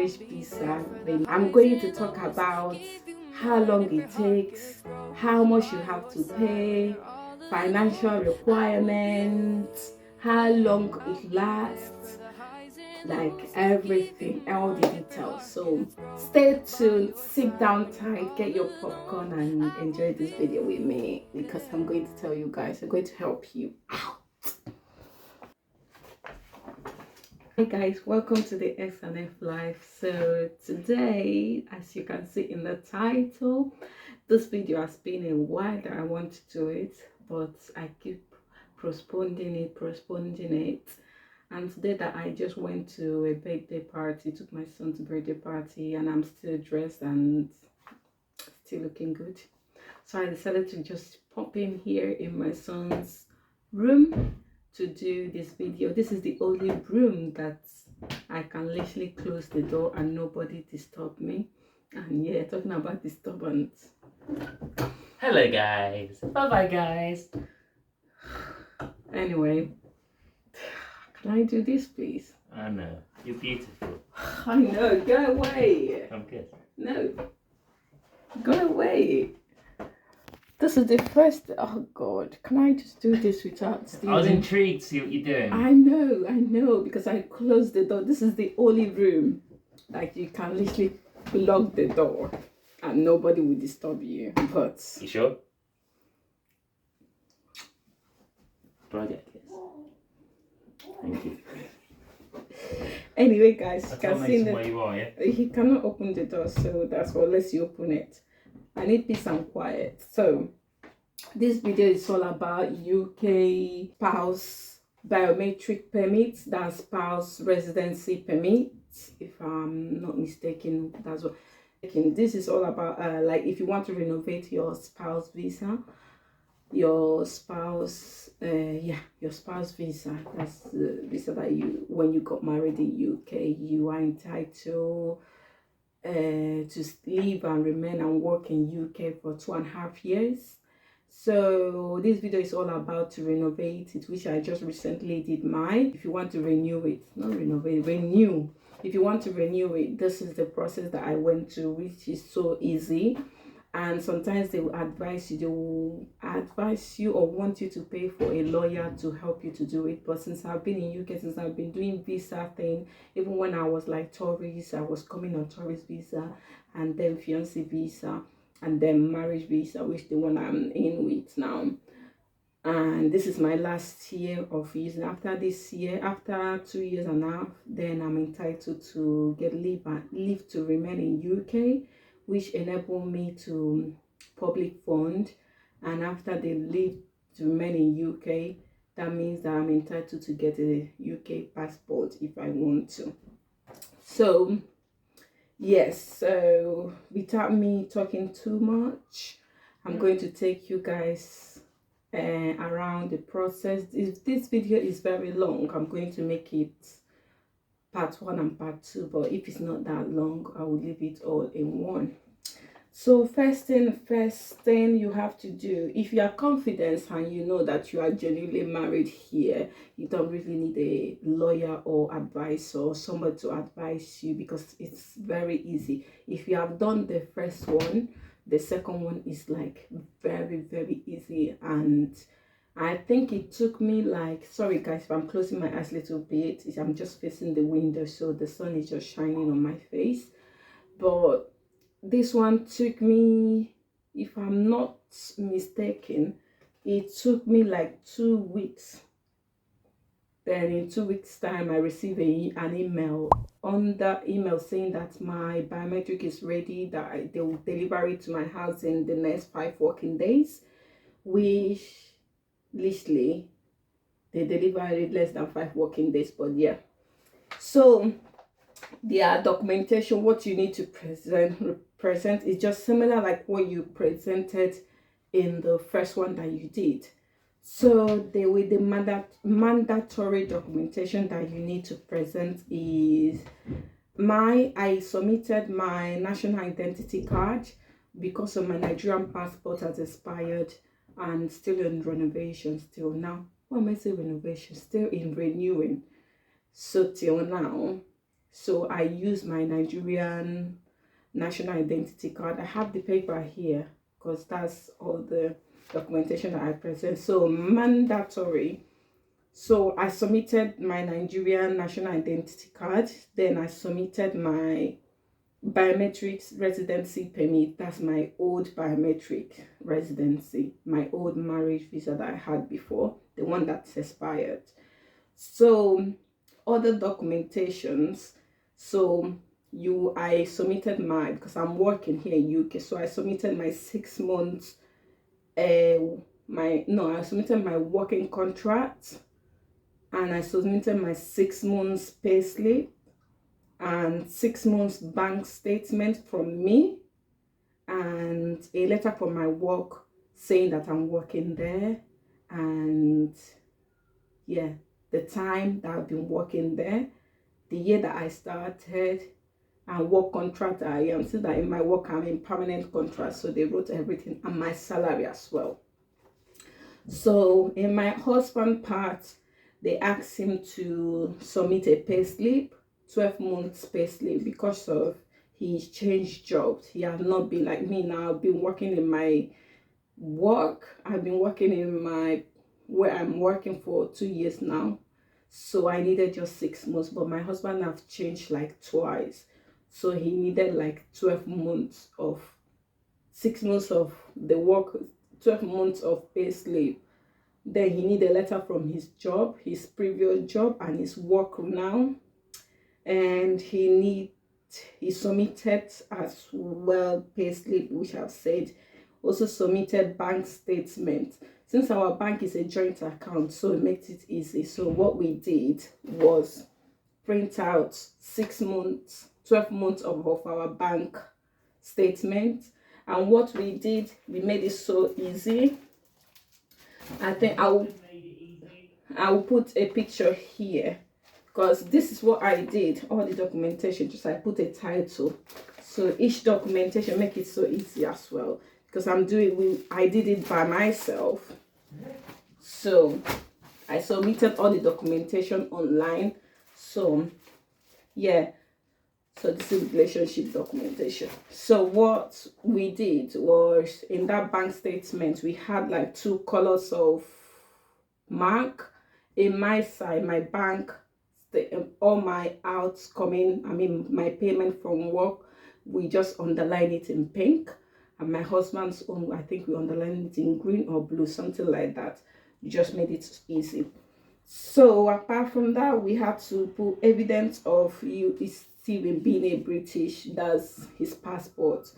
marriage visa. I'm going to talk about how long it takes, how much you have to pay, financial requirements, how long it lasts, like everything, all the details. So stay tuned, sit down tight, get your popcorn and enjoy this video with me, because I'm going to tell you guys, I'm going to help you out. Hi guys, welcome to the S&F Life. So today, as you can see in the title, this video has been a while that I want to do it, but I keep postponing it. And today that I just went to a birthday party, took my son to birthday party, and I'm still dressed and still looking good. So I decided to just pop in here in my son's room to do this video. This is the only room that I can literally close the door and nobody disturb me. And yeah, talking about disturbance. Hello guys. Bye guys. Anyway, can I do this please? I know. You're beautiful. I know, go away. I'm good. No. Go away. This is the first. Oh God! Can I just do this without stealing? I was intrigued to see what you're doing. I know, because I closed the door. This is the only room, like you can literally lock the door, and nobody will disturb you. But you sure? Do I get a kiss? Thank you. Anyway, guys, you can see where you are, yeah? He cannot open the door, so that's why unless you open it. I need peace and quiet. So this video is all about UK spouse biometric permits, that's spouse residency permits, if I'm not mistaken. That's what this is all about. Like if you want to renovate your spouse visa, your spouse your spouse visa, that's the visa that you, when you got married in UK, you are entitled to live and remain and work in UK for 2.5 years. So this video is all about to renovate it, which I just recently did mine. If you want to renew it, not renovate, renew. If you want to renew it, this is the process that I went to, which is so easy. And sometimes they will advise you, or want you to pay for a lawyer to help you to do it. But since I've been in UK, since I've been doing visa thing, even when I was like tourist, I was coming on tourist visa, and then fiancé visa, and then marriage visa, which the one I'm in with now. And this is my last year of using. After this year, after 2 years and a half, then I'm entitled to get leave to remain in UK, which enable me to public fund. And after they leave to remain in UK, that means that I'm entitled to get a UK passport if I want to. So yes, so without me talking too much, I'm going to take you guys around the process. If this video is very long, I'm going to make it part 1 and part 2, but if it's not that long, I will leave it all in one. So first thing you have to do, if you are confident and you know that you are genuinely married here, you don't really need a lawyer or advisor or somebody to advise you, because it's very easy. If you have done the first one, the second one is like very easy. And I think it took me like, sorry guys if I'm closing my eyes a little bit, I'm just facing the window, so the sun is just shining on my face. But this one took me, if I'm not mistaken, it took me like 2 weeks. Then in 2 weeks time, I received an email, on the email saying that my biometric is ready, that they will deliver it to my house in the next 5 working days, which literally they delivered it less than 5 working days. But yeah, so their documentation, what you need to present is just similar like what you presented in the first one that you did. So the mandatory documentation that you need to present is I submitted my national identity card, because of my Nigerian passport has expired and still in renovation still now. What am I saying renovation? Still in renewing. So till now, So I use my Nigerian national identity card. I have the paper here because that's all the documentation that I present. So mandatory. So I submitted my Nigerian national identity card. Then I submitted my biometric residency permit. That's my old biometric residency, my old marriage visa that I had before, the one that's expired. So other documentations. So I submitted my, because I'm working here in UK, so I submitted my 6 months I submitted my working contract, and I submitted my 6 months payslip and 6 months bank statement from me, and a letter from my work saying that I'm working there, and yeah, the time that I've been working there, the year that I started, and what contract I am. See that in my work I'm in permanent contract, so they wrote everything, and my salary as well. So in my husband part, they asked him to submit a payslip, 12 months payslip, because of he's changed jobs. He has not been like me now. I've been working in my work. I've been working in my where I'm working for 2 years now. So I needed just 6 months, but my husband have changed like twice. So he needed like 12 months of 6 months of the work, 12 months of payslip. Then he need a letter from his job, his previous job, and his work now. And he submitted as well payslip, which I've said. Also submitted bank statement. Since our bank is a joint account, so it makes it easy. So what we did was print out 6 months, 12 months of our bank statement. And what we did, we made it so easy. I think I will put a picture here, because this is what I did. All the documentation, just I put a title. So each documentation make it so easy as well, because I did it by myself. So I submitted all the documentation online. So yeah, so this is relationship documentation. So what we did was, in that bank statement, we had like 2 colors of mark. In my side, my bank, all my outcoming, my payment from work, we just underline it in pink. And my husband's own, I think we underline it in green or blue, something like that. We just made it easy. So apart from that, we had to put evidence of Steven being a British, that's his passport,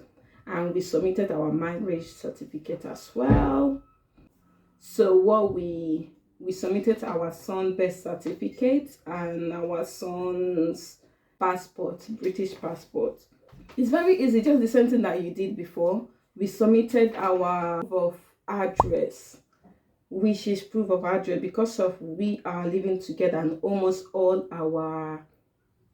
and we submitted our marriage certificate as well. So what we submitted our son's birth certificate and our son's passport, British passport. It's very easy, just the same thing that you did before. We submitted our proof of address, which is proof of address because of we are living together, and almost all our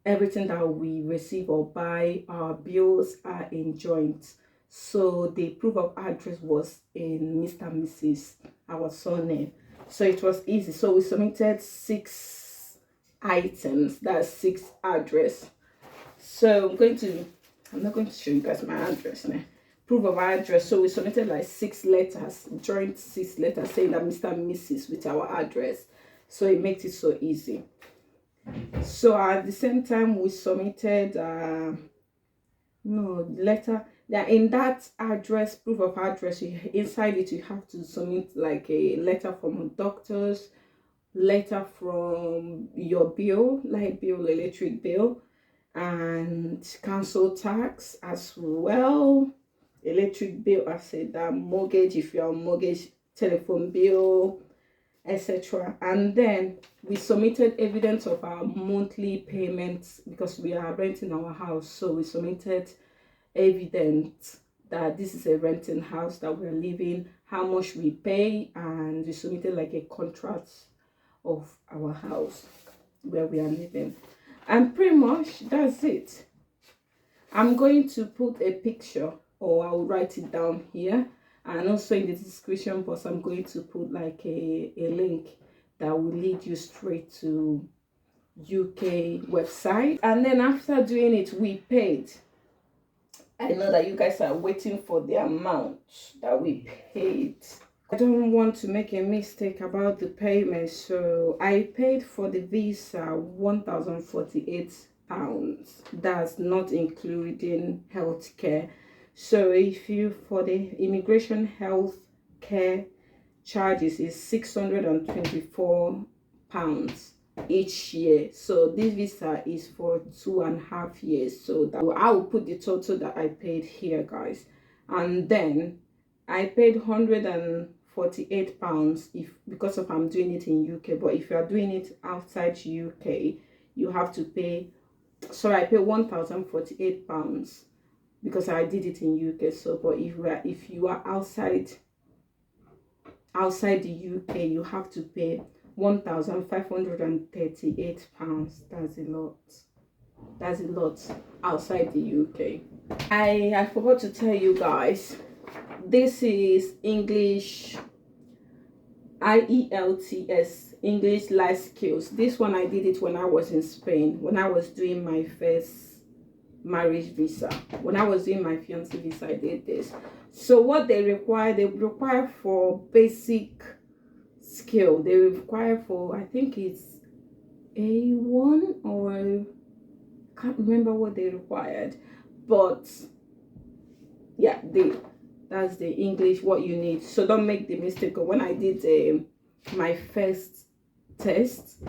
everything that we receive or buy, our bills are in joint. So the proof of address was in Mr. and Mrs. our surname. So it was easy. So we submitted 6 items, that's 6 address. So I'm not going to show you guys my address now. Proof of address. So we submitted like 6 letters, joint 6 letters saying that Mr. and Mrs. with our address. So it makes it so easy. So at the same time, we submitted letter. Yeah, in that address, proof of address, inside it you have to submit like a letter from doctors, letter from your bill, light bill, electric bill, and council tax as well. Electric bill, I said that, mortgage if you're on mortgage, telephone bill, etc. And then we submitted evidence of our monthly payments because we are renting our house. So we submitted evidence that this is a renting house that we're living, how much we pay, and we submitted like a contract of our house where we are living. And pretty much that's it. I'm going to put a picture, or I'll write it down here, and also in the description box I'm going to put like a link that will lead you straight to UK website. And then after doing it, we paid. I know that you guys are waiting for the amount that we paid. I don't want to make a mistake about the payment, so I paid for the visa £1,048. That's not including healthcare. So if you, for the immigration health care charges is £624 each year. So this visa is for 2.5 years. So that I will put the total that I paid here, guys. And then I paid £148 if because of I'm doing it in UK. But if you are doing it outside UK, you have to pay. So I paid £1,048 because I did it in UK. So but if you are outside the UK, you have to pay £1,538. That's a lot outside the UK. I forgot to tell you guys, this is English IELTS, English life skills. This one I did it when I was in Spain, when I was doing my first marriage visa. When I was doing my fiance visa, I did this. So what they require for basic skill, they require for, I think it's A1, or I can't remember what they required, but yeah, that's the English what you need. So don't make the mistake of when I did my first test,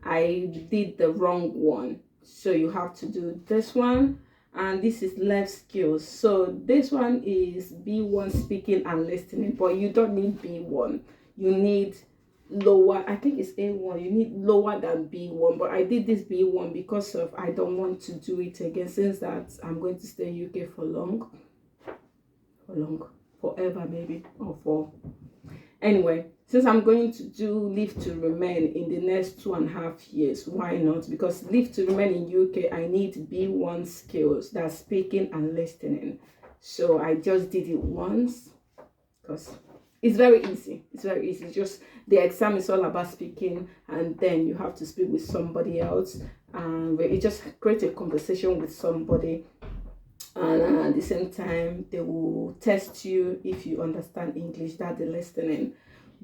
I did the wrong one. So you have to do this one, and this is life skills. So this one is B1, speaking and listening, but you don't need B1. You need lower, I think it's A1. You need lower than B1, but I did this B1 because of I don't want to do it again, since that I'm going to stay in UK forever maybe, or for anyway. Since I'm going to do leave to remain in the next 2.5 years, why not? Because leave to remain in UK, I need B1 skills, that's speaking and listening. So I just did it once because it's very easy. It's very easy. Just the exam is all about speaking, and then you have to speak with somebody else, and it just create a conversation with somebody, and at the same time they will test you if you understand English. That's the listening.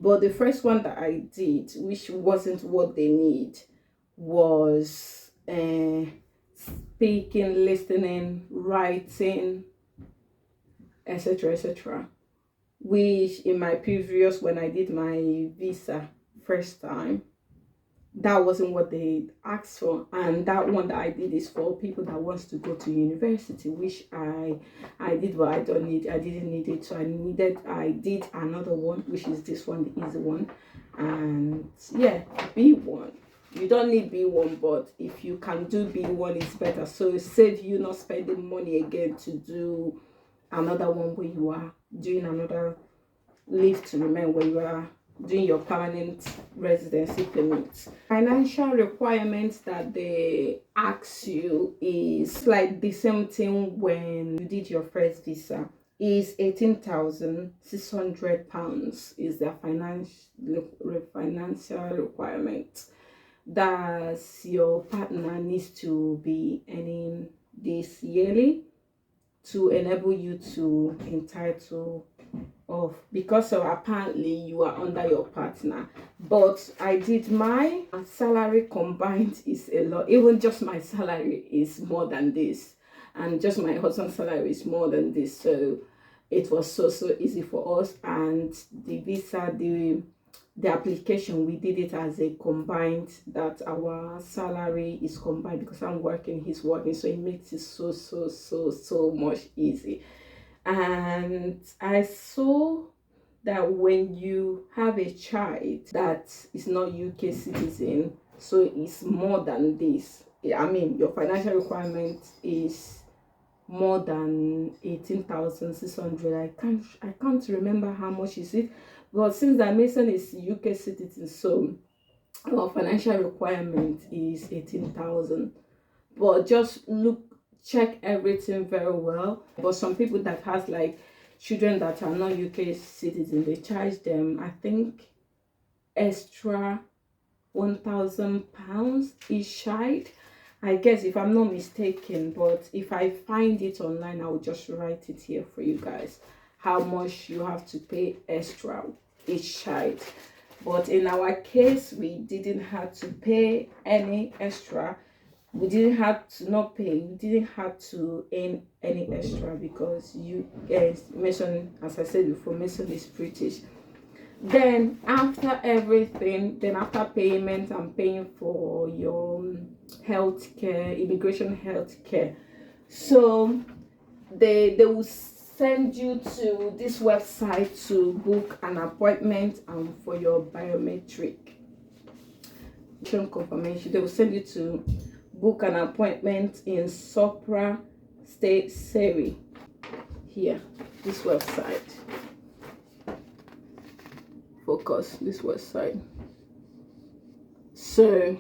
But the first one that I did, which wasn't what they need, was speaking, listening, writing, etc, etc, which in my previous, when I did my visa first time, that wasn't what they asked for. And that one that I did is for people that wants to go to university, which I did, but I didn't need it. So I did another one, which is this one, the easy one. And yeah, B1, you don't need B1, but if you can do B1, it's better. So it saves you not spending money again to do another one where you are doing another leave to remain, where you are doing your permanent residency permit. Financial requirements that they ask you is like the same thing when you did your first visa. Is £18,600 is their financial requirement. That your partner needs to be earning this yearly to enable you to entitle of, because of apparently you are under your partner. But I did my salary combined is a lot. Even just my salary is more than this, and just my husband's salary is more than this. So it was so easy for us. And the visa, the application, we did it as a combined, that our salary is combined, because I'm working, he's working, so it makes it so much easy. And I saw that when you have a child that is not UK citizen, so it's more than this. I mean, your financial requirement is more than 18,600. I can't remember how much is it, but since that Mason is UK citizen, so our financial requirement is 18,000. But just check everything very well. But some people that has like children that are not UK citizens, they charge them, I think, extra £1,000 each child, I guess, if I'm not mistaken. But if I find it online, I'll just write it here for you guys, how much you have to pay extra each child. But in our case, we didn't have to pay any extra. We didn't have to not pay. We didn't have to earn any extra, because you guys, Mason, as I said before, Mason is British. Then after everything, then after payment, I'm paying for your healthcare, immigration healthcare. So they will send you to this website to book an appointment for your biometric confirmation. They will send you to book an appointment in Sopra State Surrey. Here, this website. Focus, this website. So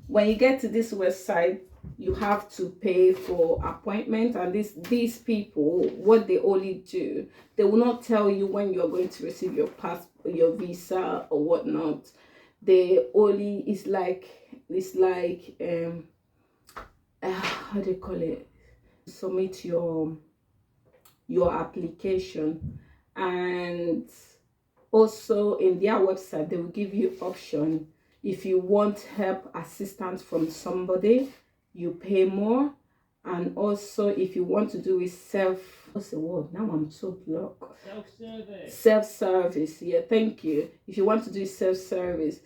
when you get to this website, you have to pay for appointment. And these people, what they only do, they will not tell you when you're going to receive your passport, your visa or whatnot. They only, it's like how do you call it, submit your application. And also in their website, they will give you option. If you want help, assistance from somebody, you pay more. And also if you want to do it what's the word now, I'm so blocked, self-service. Yeah, thank you. If you want to do self-service,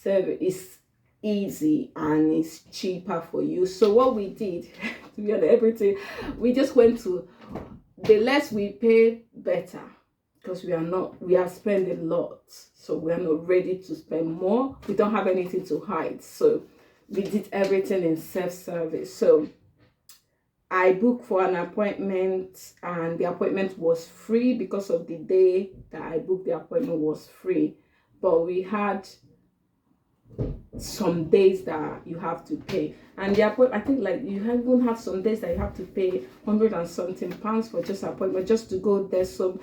is easy and it's cheaper for you. So what we did, to be honest, everything, we just went to the less we pay, better, because we are spending a lot, so we are not ready to spend more. We don't have anything to hide, so we did everything in self-service. So I booked for an appointment, and the appointment was free, because of the day that I booked the appointment was free. But we had some days that you have to pay, and the appointment, I think, like, you even have some days that you have to pay £100 and something for just appointment, just to go there. So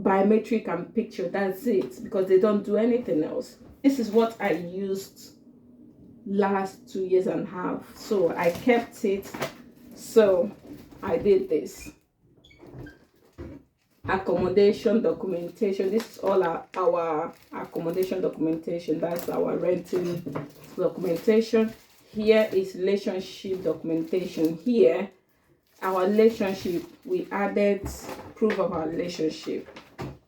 biometric and picture, that's it, because they don't do anything else. This is what I used last 2.5 years, so I kept it. So I did this accommodation documentation. This is all our accommodation documentation. That's our renting documentation. Here is relationship documentation. Here, our relationship, we added proof of our relationship.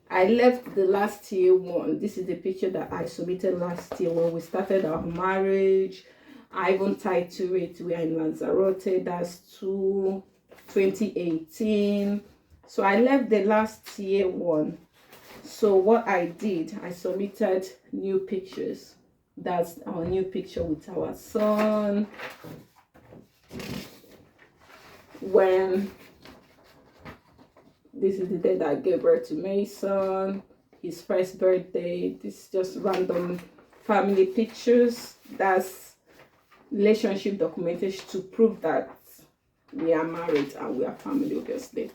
I left the last year one. This is the picture that I submitted last year when we started our marriage. I even tied to it. We are in Lanzarote. That's 2018. So I left the last year one. So what I did, I submitted new pictures. That's our new picture with our son. When this is the day that I gave birth to Mason, his first birthday. This is just random family pictures. That's relationship documentation to prove that we are married and we are family, obviously.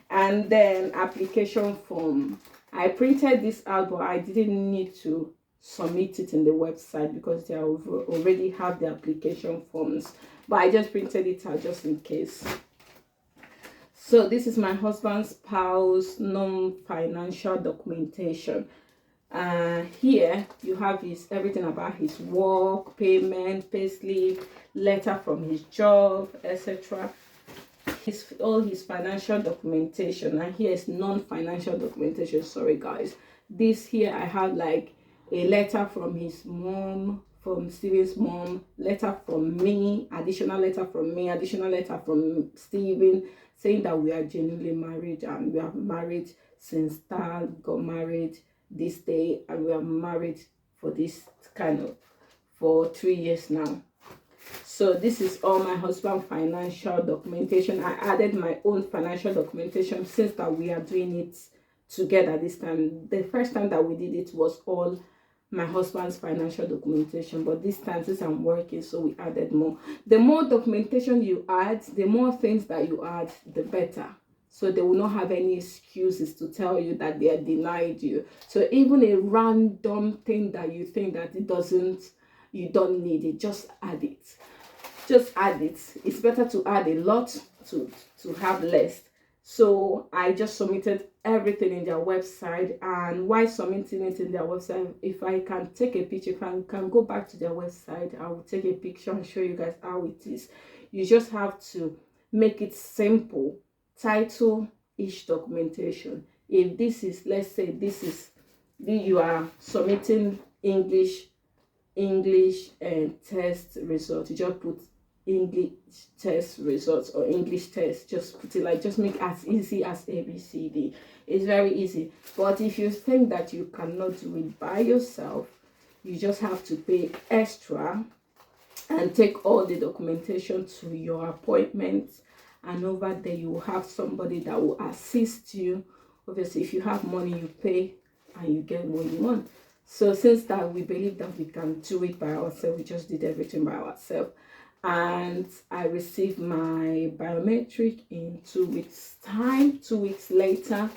And then application form. I printed this out, but I didn't need to submit it in the website because they already have the application forms. But I just printed it out just in case. So this is my husband's spouse non-financial documentation. Here you have everything about his work, payment, payslip, letter from his job, etc. All his financial documentation. And here is non-financial documentation. Sorry guys, this here I have like a letter from his mom, from Steven's mom, letter from me, additional letter from me, additional letter from Steven, saying that we are genuinely married, and we are married since Dad got married this day, and we are married for for 3 years now. So this is all my husband's financial documentation. I added my own financial documentation since that we are doing it together this time. The first time that we did it was all my husband's financial documentation, but this time, since I'm working, so we added more. The more documentation you add, the more things that you add, the better. So they will not have any excuses to tell you that they are denied you. So even a random thing that you think that you don't need it, just add it. Just add it. It's better to add a lot to have less. So I just submitted everything in their website, and while submitting it in their website, if I can take a picture, if I can go back to their website, I will take a picture and show you guys how it is. You just have to make it simple. Title each documentation. If this is, let's say you are submitting English and test results, you just put English test results or English test. Just put it like, just make as easy as ABCD. It's very easy. But if you think that you cannot do it by yourself, you just have to pay extra and take all the documentation to your appointment, and over there you will have somebody that will assist you. Obviously, if you have money, you pay and you get what you want. So since that we believe that we can do it by ourselves, we just did everything by ourselves. And I received my biometric in 2 weeks time, 2 weeks later,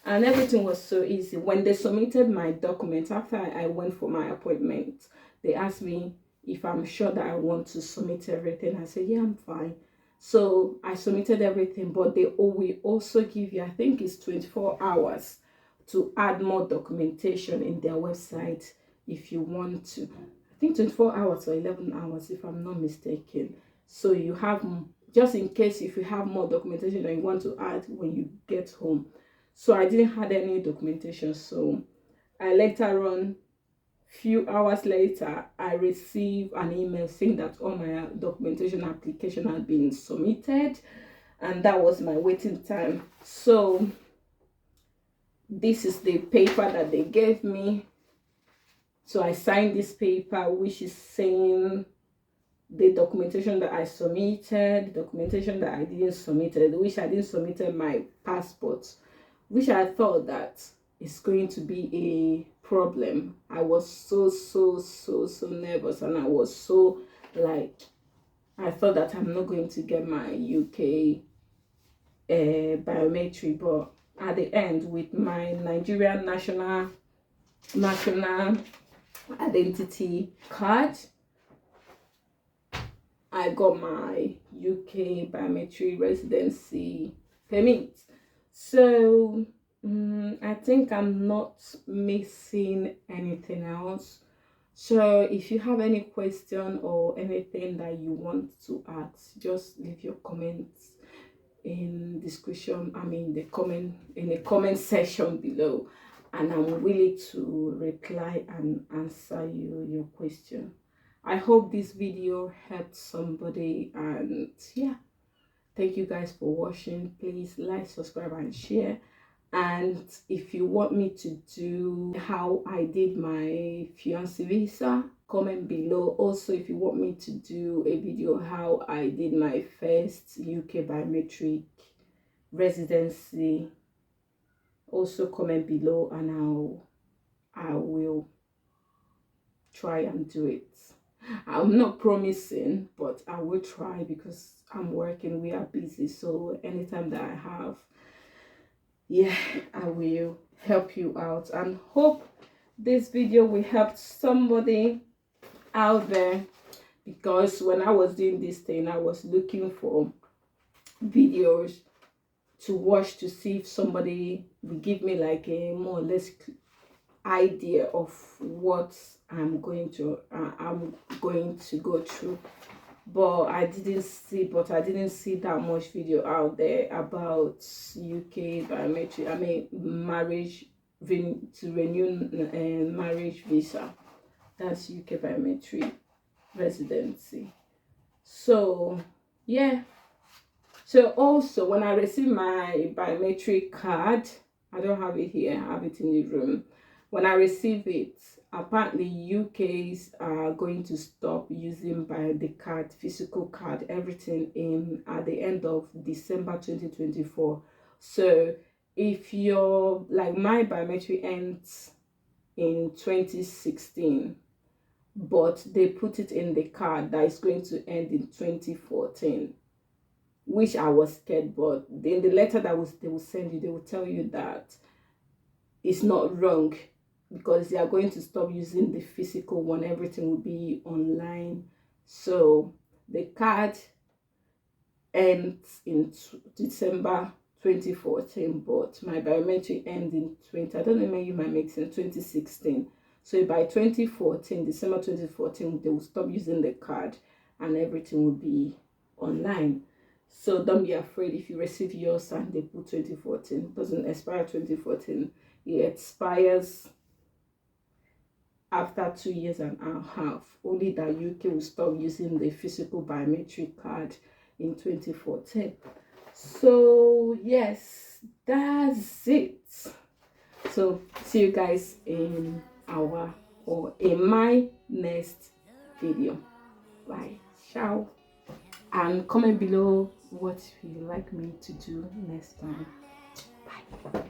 and everything was so easy. When they submitted my documents, after I went for my appointment, they asked me if I'm sure that I want to submit everything. I said, yeah, I'm fine. So I submitted everything, but they will also give you, I think it's 24 hours to add more documentation in their website if you want to. I think 24 hours or 11 hours if I'm not mistaken. So you have, just in case if you have more documentation that you want to add when you get home. So I didn't have any documentation. So I later on, few hours later, I received an email saying that all my documentation application had been submitted, and that was my waiting time. So this is the paper that they gave me. So I signed this paper, which is saying the documentation that I submitted, the documentation that I didn't submit, which I didn't submit my passport, which I thought that is going to be a problem. I was so nervous, and I was so like, I thought that I'm not going to get my UK biometric, but at the end, with my Nigerian national identity card, I got my UK biometric residency permit. So I think I'm not missing anything else. So if you have any question or anything that you want to ask, just leave your comments in description, the comment section below, and I'm willing to reply and answer your question. I hope this video helped somebody, and yeah, thank you guys for watching. Please like, subscribe and share. And if you want me to do how I did my fiancé visa, comment below. Also, if you want me to do a video how I did my first UK biometric residency, also comment below, and I will try and do it. I'm not promising, but I will try because I'm working, we are busy. So anytime that I have, yeah, I will help you out, and hope this video will help somebody out there, because when I was doing this thing, I was looking for videos to watch to see if somebody will give me like a more or less idea of what I'm going to go through. But I didn't see that much video out there about UK biometric, marriage, to renew marriage visa. That's UK biometric residency. So yeah. So also, when I received my biometric card, I don't have it here, I have it in the room. When I receive it, apparently UKs are going to stop using the card, physical card, everything at the end of December 2024. So if you're like, my biometric ends in 2016, but they put it in the card that is going to end in 2014. which I was scared, but in the letter they will send you, they will tell you that it's not wrong, because they are going to stop using the physical one. Everything will be online. So the card ends in December 2014, but my biometric ends in I don't know, maybe you might make sense, 2016. So by 2014, December 2014, they will stop using the card and everything will be online. So don't be afraid if you receive yours and they put 2014. It doesn't expire 2014. It expires after 2 years and a half. Only that UK will stop using the physical biometric card in 2014. So yes, that's it. So see you guys in my next video. Bye. Ciao. And comment below what you like me to do next time. Bye.